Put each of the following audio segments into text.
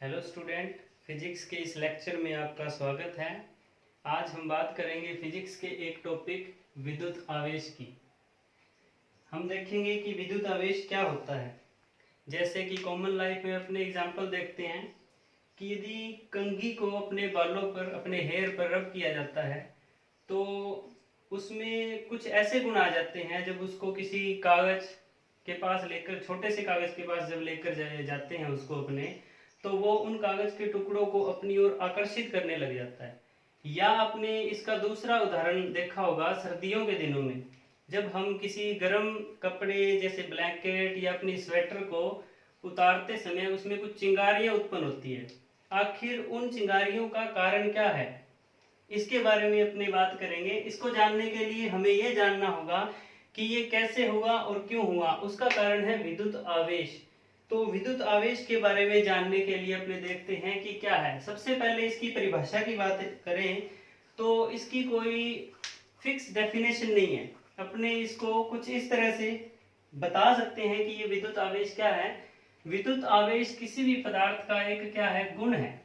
Hello student, physics के इस lecture में आपका स्वागत है। आज हम बात करेंगे फिजिक्स के एक टॉपिक विद्युत आवेश की। हम देखेंगे कि विद्युत आवेश क्या होता है। जैसे कि कॉमन लाइफ में अपने एग्जांपल देखते हैं कि यदि कंघी को अपने बालों पर, अपने हेयर पर रब किया जाता है तो उसमें कुछ ऐसे गुण आ जाते हैं। जब उसको किसी कागज के पास लेकर, छोटे से कागज के पास जब लेकर जाते हैं उसको अपने, तो वो उन कागज के टुकड़ों को अपनी ओर आकर्षित करने लग जाता है। या आपने इसका दूसरा उदाहरण देखा होगा सर्दियों के दिनों में, जब हम किसी गर्म कपड़े जैसे ब्लैंकेट या अपनी स्वेटर को उतारते समय उसमें कुछ चिंगारियां उत्पन्न होती है। आखिर उन चिंगारियों का कारण क्या है, इसके बारे में अपनी बात करेंगे। इसको जानने के लिए हमें यह जानना होगा कि ये कैसे हुआ और क्यों हुआ। उसका कारण है विद्युत आवेश। तो विद्युत आवेश के बारे में जानने के लिए अपने देखते हैं कि क्या है। सबसे पहले इसकी परिभाषा की बात करें तो इसकी कोई फिक्स डेफिनेशन नहीं है। अपने इसको कुछ इस तरह से बता सकते हैं कि ये विद्युत आवेश क्या है। विद्युत आवेश किसी भी पदार्थ का एक क्या है, गुण है।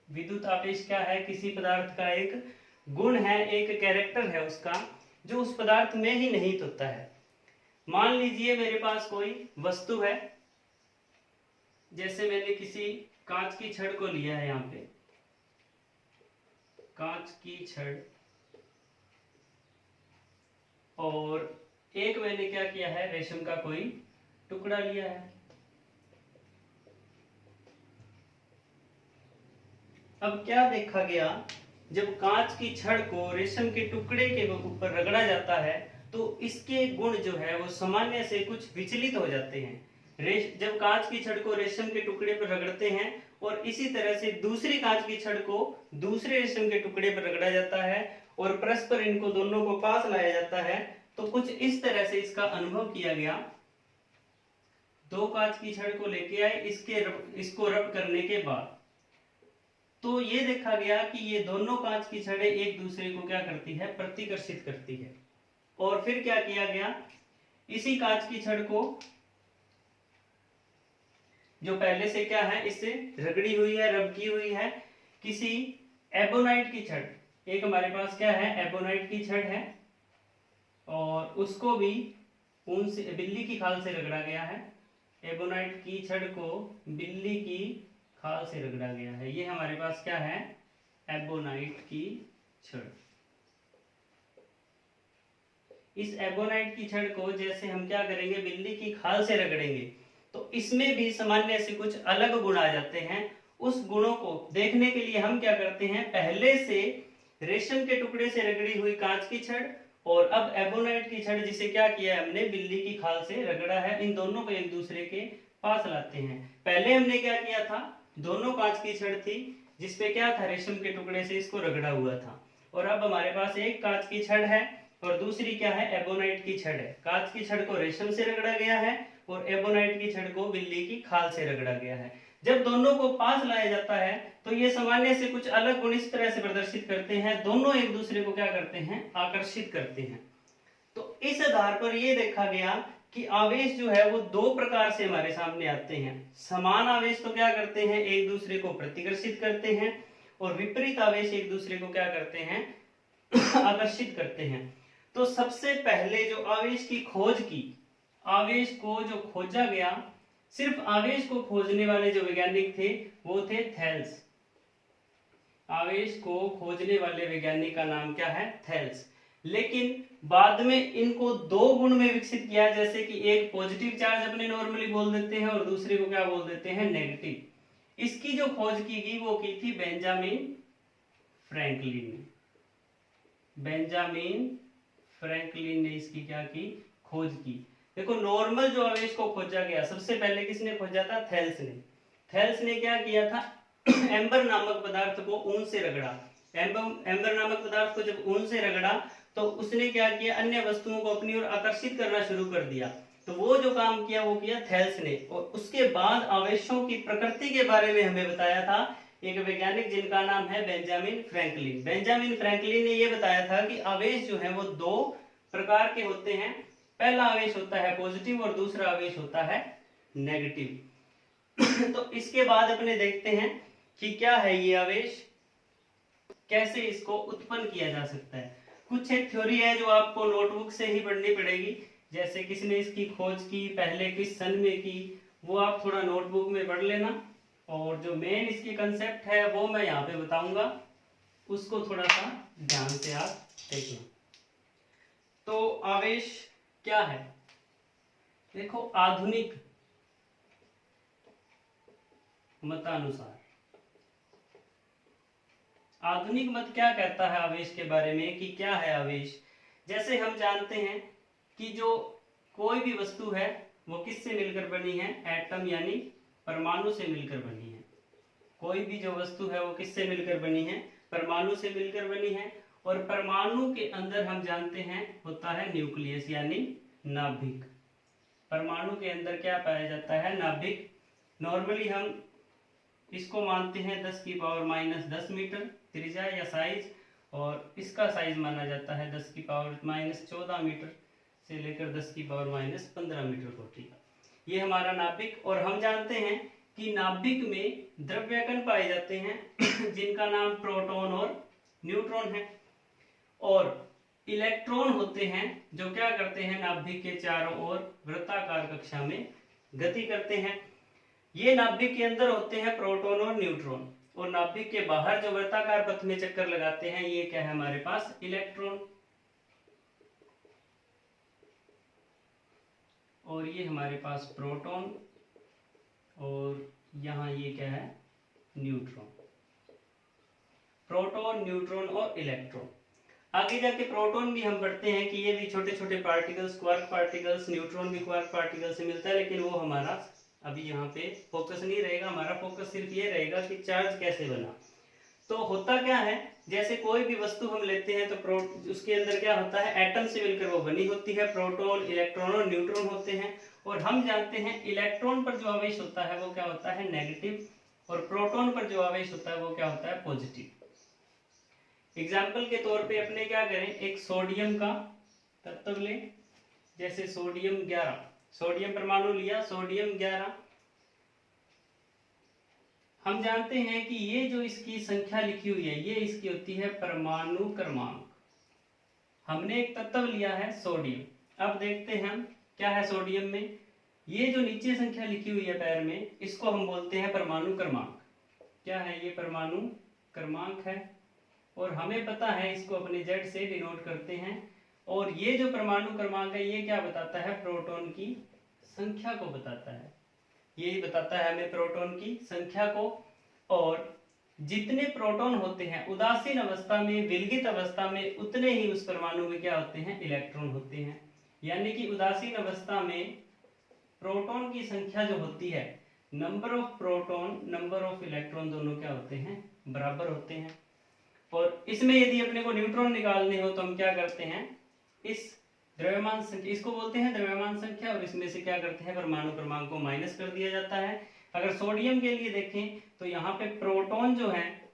विद्युत आवेश क्या है, किसी पदार्थ का एक गुण है, एक कैरेक्टर है उसका, जो उस पदार्थ में ही निहित होता है। मान लीजिए मेरे पास कोई वस्तु है, जैसे मैंने किसी कांच की छड़ को लिया है। यहाँ पे कांच की छड़, और एक मैंने क्या किया है, रेशम का कोई टुकड़ा लिया है। अब क्या देखा गया, जब कांच की छड़ को रेशम के टुकड़े के ऊपर रगड़ा जाता है तो इसके गुण जो है वो सामान्य से कुछ विचलित हो जाते हैं। जब कांच की छड़ को रेशम के टुकड़े पर रगड़ते हैं और इसी तरह से दूसरी कांच की छड़ को दूसरे रेशम के टुकड़े पर रगड़ा जाता है और परस्पर इनको दोनों को पास लाया जाता है, तो कुछ इस तरह से इसका अनुभव किया गया। दो कांच की छड़ को लेके आए, इसको रब करने के बाद तो ये देखा गया कि ये दोनों कांच की छड़ें एक दूसरे को क्या करती है, प्रतिकर्षित करती है। और फिर क्या किया गया, इसी कांच की छड़ को जो पहले से क्या है, इससे रगड़ी हुई है, रब की हुई है, किसी एबोनाइट की छड़, एक हमारे पास क्या है, एबोनाइट की छड़ है, और उसको भी ऊन से, बिल्ली की खाल से रगड़ा गया है। एबोनाइट की छड़ को बिल्ली की खाल से रगड़ा गया है। ये हमारे पास क्या है, एबोनाइट की छड़। इस एबोनाइट की छड़ को जैसे हम क्या करेंगे, बिल्ली की खाल से रगड़ेंगे तो इसमें भी सामान्य से कुछ अलग गुण आ जाते हैं। उस गुणों को देखने के लिए हम क्या करते हैं, पहले से रेशम के टुकड़े से रगड़ी हुई कांच की छड़ और अब एबोनाइट की छड़, जिसे क्या किया है हमने, बिल्ली की खाल से रगड़ा है, इन दोनों को एक दूसरे के पास लाते हैं। पहले हमने क्या किया था, दोनों कांच की छड़ थी जिसपे क्या था, रेशम के टुकड़े से इसको रगड़ा हुआ था, और अब हमारे पास एक कांच की छड़ है और दूसरी क्या है, एबोनाइट की छड़ है। कांच की छड़ को रेशम से रगड़ा गया है और एबोनाइट की छड़ को बिल्ली की खाल से रगड़ा गया है। जब दोनों को पास लाया जाता है तो ये सामान्य से कुछ अलग गुण इस तरह से प्रदर्शित करते हैं, दोनों एक दूसरे को क्या करते हैं, आकर्षित करते हैं। तो इस आधार पर यह देखा गया कि आवेश जो है वो दो प्रकार से हमारे सामने आते हैं। समान आवेश तो क्या करते हैं, एक दूसरे को प्रतिकर्षित करते हैं, और विपरीत आवेश एक दूसरे को क्या करते हैं, आकर्षित करते हैं। तो सबसे पहले जो आवेश की खोज की, आवेश को जो खोजा गया, सिर्फ आवेश को खोजने वाले जो वैज्ञानिक थे वो थे थेल्स। आवेश को खोजने वाले वैज्ञानिक का नाम क्या है, थेल्स। लेकिन बाद में इनको दो गुण में विकसित किया, जैसे कि एक पॉजिटिव चार्ज अपने नॉर्मली बोल देते हैं और दूसरे को क्या बोल देते हैं, नेगेटिव। इसकी जो खोज की गई वो की थी बेंजामिन फ्रैंकलिन ने। बेंजामिन फ्रैंकलिन ने इसकी क्या की, खोज की। देखो, नॉर्मल जो आवेश को खोजा गया सबसे पहले किसने खोजा था, थेल्स ने। थेल्स ने क्या किया था, एम्बर नामक पदार्थ को ऊन से रगड़ा। एम्बर नामक पदार्थ को जब ऊन से रगड़ा तो उसने क्या किया, अन्य वस्तुओं को अपनी ओर आकर्षित करना शुरू कर दिया। तो वो जो काम किया वो किया थेल्स ने। और उसके बाद आवेशों की प्रकृति के बारे में हमें बताया था एक वैज्ञानिक जिनका नाम है बेंजामिन फ्रैंकलिन। बेंजामिन फ्रैंकलिन ने यह बताया था कि आवेश जो है वो दो प्रकार के होते हैं। पहला आवेश होता है पॉजिटिव और दूसरा आवेश होता है नेगेटिव। तो इसके बाद अपने देखते हैं कि क्या है ये आवेश, कैसे इसको उत्पन्न किया जा सकता है। कुछ एक थ्योरी है जो आपको नोटबुक से ही पढ़नी पड़ेगी, जैसे किसने इसकी खोज की, पहले किस सन में की, वो आप थोड़ा नोटबुक में पढ़ लेना। और जो मेन इसकी कंसेप्ट है वो मैं यहाँ पे बताऊंगा, उसको थोड़ा सा ध्यान से आप देखना। तो आवेश क्या है, देखो आधुनिक मतानुसार, आधुनिक मत क्या कहता है आवेश के बारे में कि क्या है आवेश। जैसे हम जानते हैं कि जो कोई भी वस्तु है वो किससे मिलकर बनी है, एटम यानी परमाणु से मिलकर बनी है। कोई भी जो वस्तु है वो किससे मिलकर बनी है, परमाणु से मिलकर बनी है। और परमाणु के अंदर हम जानते हैं होता है न्यूक्लियस यानी नाभिक। परमाणु के अंदर क्या पाया जाता है, नाभिक। नॉर्मली हम इसको मानते हैं 10⁻⁻10 मीटर त्रिज्या या साइज, और इसका साइज माना जाता है 10⁻14 मीटर से लेकर 10⁻15 मीटर कोटि। ये हमारा नाभिक। और हम जानते हैं कि नाभिक में द्रव्यकण पाए जाते हैं जिनका नाम प्रोटॉन और न्यूट्रॉन है। और इलेक्ट्रॉन होते हैं जो क्या करते हैं, नाभिक के चारों ओर वृत्ताकार कक्षा में गति करते हैं। ये नाभिक के अंदर होते हैं प्रोटॉन और न्यूट्रॉन, और नाभिक के बाहर जो वृत्ताकार पथ में चक्कर लगाते हैं ये क्या है हमारे पास, इलेक्ट्रॉन। और ये हमारे पास प्रोटॉन, और यहाँ ये क्या है, न्यूट्रॉन। प्रोटॉन, न्यूट्रॉन और इलेक्ट्रॉन। आगे जाके प्रोटॉन भी हम पढ़ते हैं कि ये भी छोटे छोटे पार्टिकल्स, क्वार्क पार्टिकल्स। न्यूट्रॉन भी क्वार्क पार्टिकल से मिलता है, लेकिन वो हमारा अभी यहाँ पे फोकस नहीं रहेगा। हमारा फोकस सिर्फ ये रहेगा कि चार्ज कैसे बना। तो होता क्या है, जैसे कोई भी वस्तु हम लेते हैं तो उसके अंदर क्या होता है, एटम से मिलकर वो बनी होती है। प्रोटॉन, इलेक्ट्रॉन और न्यूट्रॉन होते हैं। और हम जानते हैं इलेक्ट्रॉन पर जो आवेश होता है वो क्या होता है, नेगेटिव, और प्रोटॉन पर जो आवेश होता है वो क्या होता है, पॉजिटिव। एग्जाम्पल के तौर पे अपने क्या करें, एक सोडियम का तत्व लें, जैसे सोडियम 11, सोडियम परमाणु लिया, सोडियम 11। हम जानते हैं कि ये जो इसकी संख्या लिखी हुई है ये इसकी होती है परमाणु क्रमांक। हमने एक तत्व लिया है सोडियम। अब देखते हैं हम क्या है सोडियम में, ये जो नीचे संख्या लिखी हुई है पैर में, इसको हम बोलते हैं परमाणु क्रमांक। क्या है ये, परमाणु क्रमांक है। और हमें पता है इसको अपने Z से डिनोट करते हैं। और ये जो परमाणु क्रमांक है ये क्या बताता है, प्रोटॉन की संख्या को बताता है। यही बताता है हमें प्रोटॉन की संख्या को। और जितने प्रोटॉन होते हैं उदासीन अवस्था में, विलगित अवस्था में, उतने ही उस परमाणु में क्या होते हैं, इलेक्ट्रॉन होते हैं। यानी कि उदासीन अवस्था में प्रोटॉन की संख्या जो होती है, number of proton, number of electron, दोनों क्या होते हैं, बराबर होते हैं। और इसमें यदि अपने को न्यूट्रॉन निकालने हो तो हम क्या करते हैं, इस द्रव्यमान संख्या, इसको बोलते हैं द्रव्यमान संख्या, और इसमें से क्या करते हैं, परमाणु क्रमांक को माइनस कर दिया जाता है। अगर सोडियम के लिए देखें तो यहाँ पे प्रोटॉन जो है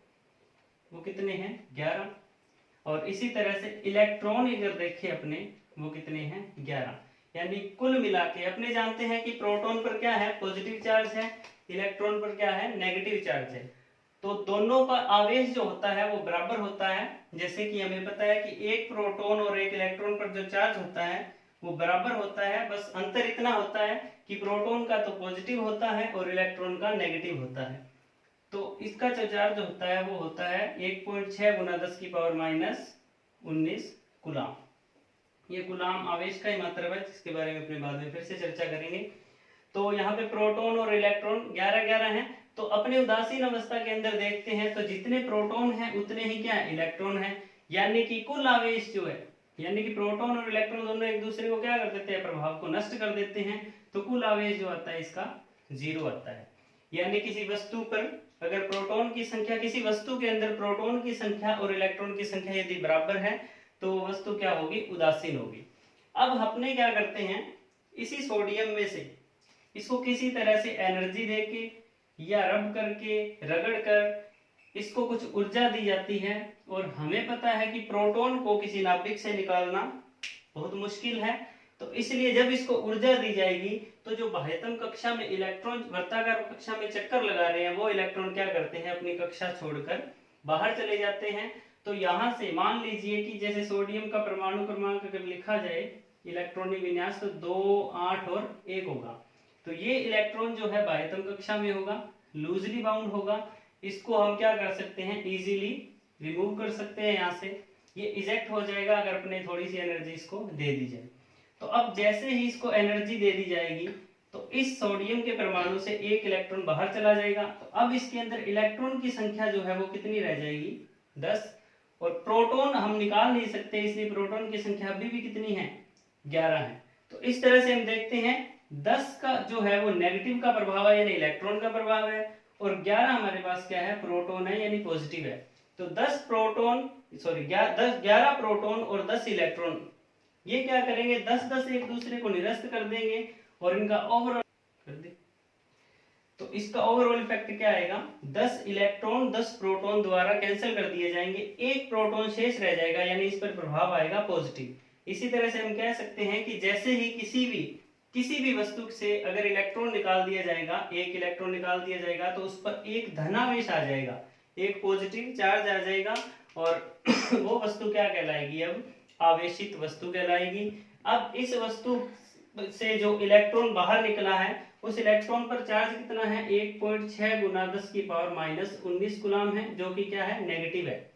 वो कितने हैं, 11। और इसी तरह से इलेक्ट्रॉन अगर देखें अपने, वो कितने हैं, 11। यानी कुल मिला के अपने जानते हैं कि प्रोटॉन पर क्या है, पॉजिटिव चार्ज है, इलेक्ट्रॉन पर क्या है, नेगेटिव चार्ज है। तो दोनों का आवेश जो होता है वो बराबर होता है। जैसे कि हमें पता है कि एक प्रोटॉन और एक इलेक्ट्रॉन पर जो चार्ज होता है वो बराबर होता है, बस अंतर इतना होता है कि प्रोटॉन का तो पॉजिटिव होता है और इलेक्ट्रॉन का नेगेटिव होता है। तो इसका जो चार्ज होता है वो होता है 1.6 × 10⁻19 कूलाम। ये कूलाम आवेश का ही मात्रक है, जिसके बारे में अपने बाद में फिर से चर्चा करेंगे। तो यहाँ पे प्रोटॉन और इलेक्ट्रॉन 11-11 हैं। तो अपने उदासीन अवस्था के अंदर देखते हैं तो जितने प्रोटॉन हैं उतने ही क्या है, इलेक्ट्रॉन है। यानी कि कुल आवेश जो है, यानी कि प्रोटॉन और इलेक्ट्रॉन दोनों एक दूसरे को क्या कर देते हैं, प्रभाव को नष्ट कर देते हैं। तो कुल आवेश जो आता है इसका 0 आता है। यानी किसी वस्तु पर अगर प्रोटॉन की संख्या, किसी वस्तु के अंदर प्रोटॉन की संख्या और इलेक्ट्रॉन की संख्या यदि बराबर है तो वस्तु क्या होगी, उदासीन होगी। अब अपने क्या करते हैं, इसी सोडियम में से इसको किसी तरह से एनर्जी देके या रब करके, रगड़ कर इसको कुछ ऊर्जा दी जाती है। और हमें पता है कि प्रोटॉन को किसी नाभिक से निकालना बहुत मुश्किल है। तो इसलिए जब इसको ऊर्जा दी जाएगी तो जो बाह्यतम कक्षा में इलेक्ट्रॉन वर्ताकार कक्षा में चक्कर लगा रहे हैं वो इलेक्ट्रॉन क्या करते हैं, अपनी कक्षा छोड़कर बाहर चले जाते हैं। तो यहाँ से मान लीजिए कि जैसे सोडियम का परमाणु क्रमांक अगर लिखा जाए इलेक्ट्रॉनिक विन्यास तो 2, 8 और 1 होगा। तो ये इलेक्ट्रॉन जो है बाह्यतम कक्षा में होगा, लूजली बाउंड होगा। इसको हम क्या कर सकते हैं, इजीली रिमूव कर सकते हैं। यहाँ से ये इजेक्ट हो जाएगा अगर अपने थोड़ी सी एनर्जी इसको दे दी जाए। तो अब जैसे ही इसको एनर्जी दे दी जाएगी तो इस सोडियम के परमाणु से एक इलेक्ट्रॉन बाहर चला जाएगा। तो अब इसके अंदर इलेक्ट्रॉन की संख्या जो है वो कितनी रह जाएगी, 10। और प्रोटॉन हम निकाल नहीं सकते, इसलिए प्रोटॉन की संख्या अभी भी कितनी है, 11 है। तो इस तरह से हम देखते हैं 10 का जो है वो नेगेटिव का प्रभाव है, यानी इलेक्ट्रॉन का प्रभाव है, और 11 हमारे पास क्या है, प्रोटॉन है, यानी पॉजिटिव है। तो 11 प्रोटॉन और 10 इलेक्ट्रॉन ये क्या करेंगे, 10-10 एक दूसरे को निरस्त कर देंगे और इनका ओवरऑल कर दे। तो इसका ओवरऑल इफेक्ट क्या आएगा, 10 इलेक्ट्रॉन 10 प्रोटॉन द्वारा कैंसिल कर दिए जाएंगे, एक प्रोटॉन शेष रह जाएगा, यानी इस पर प्रभाव आएगा पॉजिटिव। इसी तरह से हम कह सकते हैं कि जैसे ही किसी भी वस्तु से अगर इलेक्ट्रॉन निकाल दिया जाएगा, एक इलेक्ट्रॉन निकाल दिया जाएगा, तो उस पर एक धनावेश आ जाएगा, एक पॉजिटिव चार्ज आ जाएगा, और वो वस्तु क्या कहलाएगी, अब आवेशित वस्तु कहलाएगी। अब इस वस्तु से जो इलेक्ट्रॉन बाहर निकला है उस इलेक्ट्रॉन पर चार्ज कितना है, 1.6 गुना 10 की पावर -19 कूलम है, जो कि क्या है, नेगेटिव है।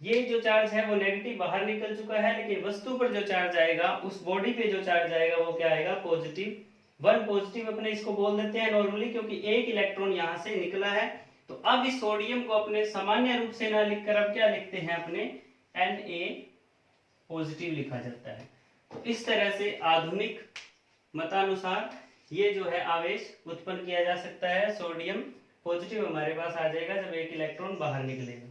ये जो चार्ज है वो नेगेटिव बाहर निकल चुका है, लेकिन वस्तु पर जो चार्ज आएगा, उस बॉडी पे जो चार्ज आएगा वो क्या आएगा, पॉजिटिव 1 पॉजिटिव अपने इसको बोल देते हैं नॉर्मली, क्योंकि एक इलेक्ट्रॉन यहाँ से निकला है। तो अब इस सोडियम को अपने सामान्य रूप से ना लिखकर अब क्या लिखते हैं, अपने Na पॉजिटिव लिखा जाता है। तो इस तरह से आधुनिक मतानुसार ये जो है आवेश उत्पन्न किया जा सकता है। सोडियम पॉजिटिव हमारे पास आ जाएगा जब एक इलेक्ट्रॉन बाहर निकलेगा।